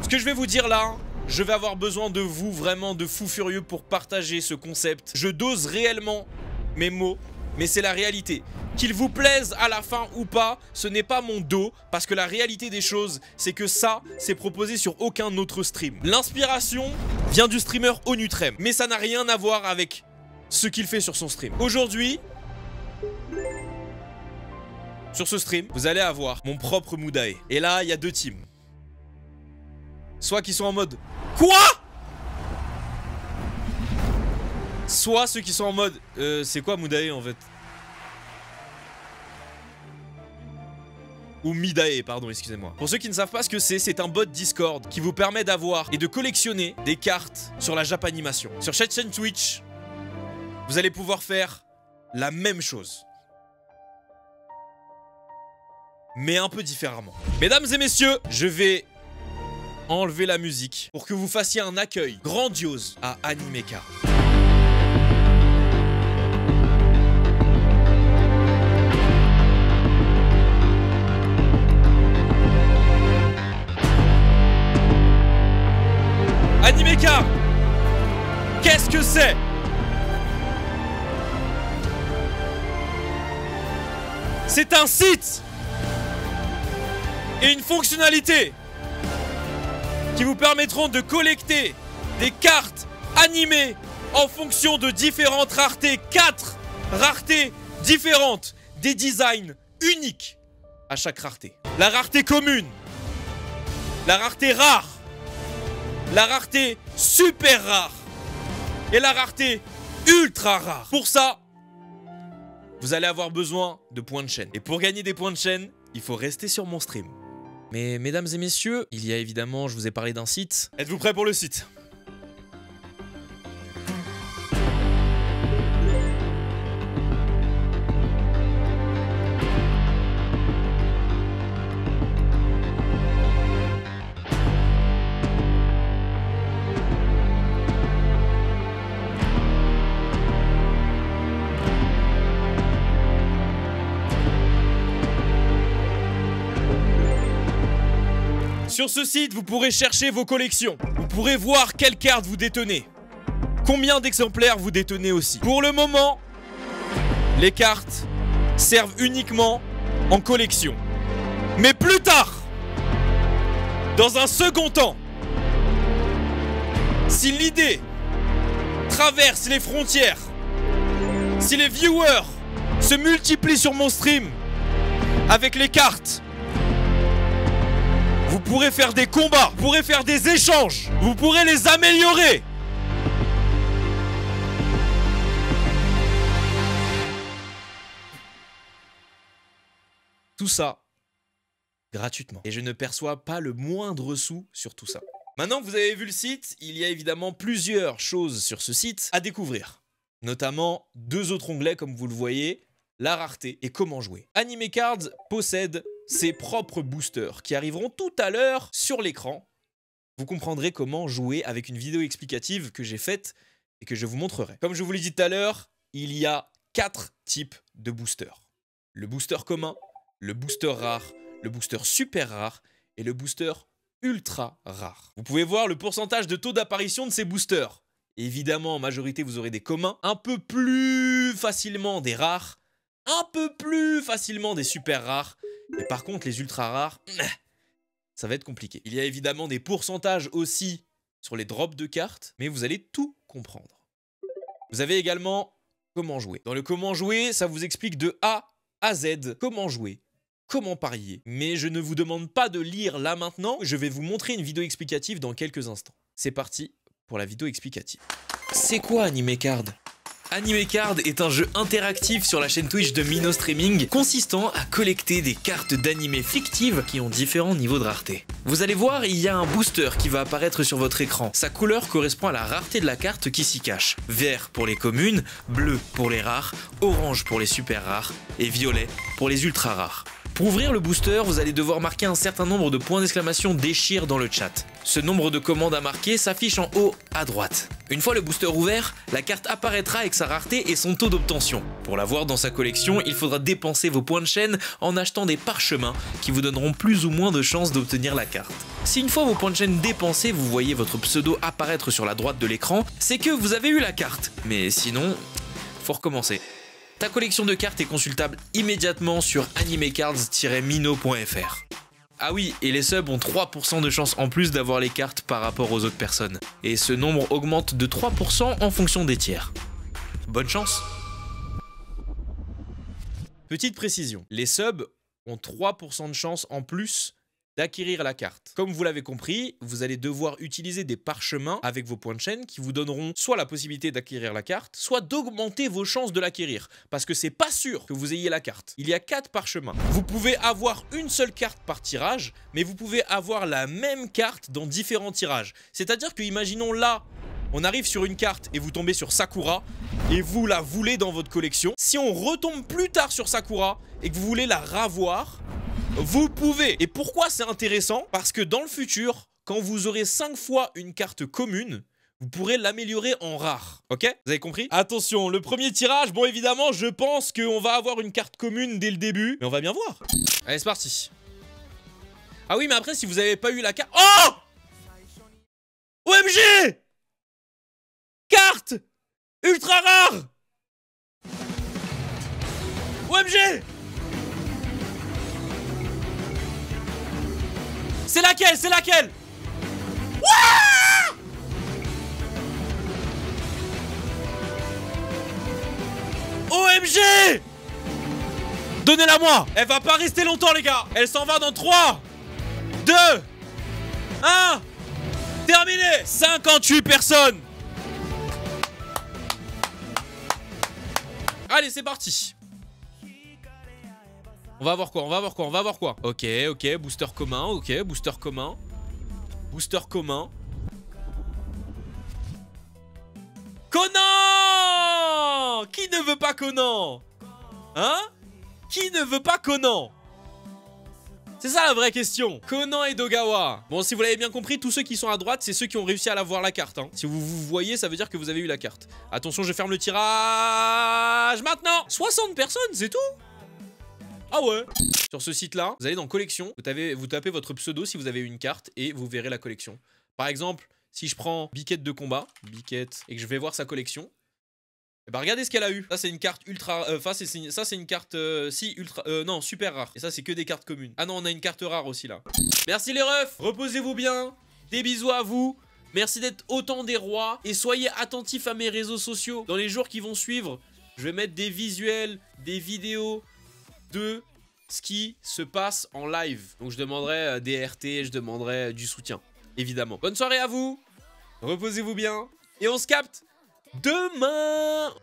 Ce que je vais vous dire là, je vais avoir besoin de vous, vraiment de fous furieux pour partager ce concept. Je dose réellement mes mots, mais c'est la réalité. Qu'il vous plaise à la fin ou pas, ce n'est pas mon dos, parce que la réalité des choses, c'est que ça, c'est proposé sur aucun autre stream. L'inspiration vient du streamer Onutrem, mais ça n'a rien à voir avec ce qu'il fait sur son stream. Aujourd'hui, sur ce stream, vous allez avoir mon propre Moudae. Et là, il y a deux teams. Soit qui sont en mode quoi? Soit ceux qui sont en mode c'est quoi Moudae en fait? Ou Midae, pardon, excusez-moi. Pour ceux qui ne savent pas ce que c'est un bot Discord qui vous permet d'avoir et de collectionner des cartes sur la Japanimation. Sur cette chaîne Twitch, vous allez pouvoir faire la même chose. Mais un peu différemment. Mesdames et messieurs, je vais enlever la musique pour que vous fassiez un accueil grandiose à Animeka. Animeka, qu'est-ce que c'est? C'est un site et une fonctionnalité qui vous permettront de collecter des cartes animées en fonction de différentes raretés. 4 raretés différentes, des designs uniques à chaque rareté. La rareté commune, la rareté rare, la rareté super rare et la rareté ultra rare. Pour ça, vous allez avoir besoin de points de chaîne. Et pour gagner des points de chaîne, il faut rester sur mon stream. Mais mesdames et messieurs, il y a évidemment, je vous ai parlé d'un site. Êtes-vous prêts pour le site? Sur ce site, vous pourrez chercher vos collections. Vous pourrez voir quelles cartes vous détenez. Combien d'exemplaires vous détenez aussi. Pour le moment, les cartes servent uniquement en collection. Mais plus tard, dans un second temps, si l'idée traverse les frontières, si les viewers se multiplient sur mon stream avec les cartes, vous pourrez faire des combats, vous pourrez faire des échanges, vous pourrez les améliorer. Tout ça, gratuitement. Et je ne perçois pas le moindre sou sur tout ça. Maintenant que vous avez vu le site, il y a évidemment plusieurs choses sur ce site à découvrir. Notamment 2 autres onglets, comme vous le voyez, la rareté et comment jouer. Animecards possède ses propres boosters qui arriveront tout à l'heure sur l'écran. Vous comprendrez comment jouer avec une vidéo explicative que j'ai faite et que je vous montrerai. Comme je vous l'ai dit tout à l'heure, il y a 4 types de boosters. Le booster commun, le booster rare, le booster super rare et le booster ultra rare. Vous pouvez voir le pourcentage de taux d'apparition de ces boosters. Évidemment, en majorité, vous aurez des communs, un peu plus facilement des rares, un peu plus facilement des super rares. Mais par contre, les ultra rares, ça va être compliqué. Il y a évidemment des pourcentages aussi sur les drops de cartes, mais vous allez tout comprendre. Vous avez également comment jouer. Dans le comment jouer, ça vous explique de A à Z comment jouer, comment parier. Mais je ne vous demande pas de lire là maintenant, je vais vous montrer une vidéo explicative dans quelques instants. C'est parti pour la vidéo explicative. C'est quoi Animecard ? Animecard est un jeu interactif sur la chaîne Twitch de Mino Streaming consistant à collecter des cartes d'animés fictives qui ont différents niveaux de rareté. Vous allez voir, il y a un booster qui va apparaître sur votre écran. Sa couleur correspond à la rareté de la carte qui s'y cache. Vert pour les communes, bleu pour les rares, orange pour les super rares et violet pour les ultra rares. Pour ouvrir le booster, vous allez devoir marquer un certain nombre de points d'exclamation déchire dans le chat. Ce nombre de commandes à marquer s'affiche en haut à droite. Une fois le booster ouvert, la carte apparaîtra avec sa rareté et son taux d'obtention. Pour l'avoir dans sa collection, il faudra dépenser vos points de chaîne en achetant des parchemins qui vous donneront plus ou moins de chances d'obtenir la carte. Si une fois vos points de chaîne dépensés, vous voyez votre pseudo apparaître sur la droite de l'écran, c'est que vous avez eu la carte. Mais sinon, faut recommencer. Ta collection de cartes est consultable immédiatement sur animecards-mino.fr. Ah oui, et les subs ont 3% de chance en plus d'avoir les cartes par rapport aux autres personnes. Et ce nombre augmente de 3% en fonction des tiers. Bonne chance! Petite précision, les subs ont 3% de chance en plus d'acquérir la carte. Comme vous l'avez compris, vous allez devoir utiliser des parchemins avec vos points de chaîne qui vous donneront soit la possibilité d'acquérir la carte, soit d'augmenter vos chances de l'acquérir. Parce que c'est pas sûr que vous ayez la carte. Il y a 4 parchemins. Vous pouvez avoir une seule carte par tirage, mais vous pouvez avoir la même carte dans différents tirages. C'est-à-dire que, imaginons là, on arrive sur une carte et vous tombez sur Sakura et vous la voulez dans votre collection. Si on retombe plus tard sur Sakura et que vous voulez la ravoir, vous pouvez. Et pourquoi c'est intéressant? Parce que dans le futur, quand vous aurez 5 fois une carte commune, vous pourrez l'améliorer en rare. Ok? Vous avez compris? Attention, le premier tirage, bon évidemment, je pense qu'on va avoir une carte commune dès le début. Mais on va bien voir. Allez, c'est parti. Ah oui, mais après, si vous n'avez pas eu la carte... Oh! OMG! Carte ultra rare! OMG! C'est laquelle? C'est laquelle? Wouah! OMG! Donnez-la moi! Elle va pas rester longtemps, les gars! Elle s'en va dans 3, 2, 1. Terminé! 58 personnes! Allez, c'est parti! On va voir quoi, on va voir quoi, on va voir quoi. Ok, ok, booster commun, ok, booster commun. Booster commun. Conan! Qui ne veut pas Conan? Hein? Qui ne veut pas Conan? C'est ça la vraie question. Conan et Dogawa. Bon, si vous l'avez bien compris, tous ceux qui sont à droite, c'est ceux qui ont réussi à avoir la carte. Hein. Si vous voyez, ça veut dire que vous avez eu la carte. Attention, je ferme le tirage maintenant. 60 personnes, c'est tout? Ah ouais. Sur ce site-là, vous allez dans collection, vous tapez votre pseudo si vous avez une carte et vous verrez la collection. Par exemple, si je prends Biquette de combat, Biquette, et que je vais voir sa collection, et bah regardez ce qu'elle a eu. Ça c'est une carte ultra, ça c'est une carte non super rare. Et ça c'est que des cartes communes. Ah non, on a une carte rare aussi là. Merci les refs, reposez-vous bien. Des bisous à vous. Merci d'être autant des rois et soyez attentifs à mes réseaux sociaux. Dans les jours qui vont suivre, je vais mettre des visuels, des vidéos de ce qui se passe en live. Donc je demanderai des RT, je demanderai du soutien, évidemment. Bonne soirée à vous, reposez-vous bien, et on se capte demain.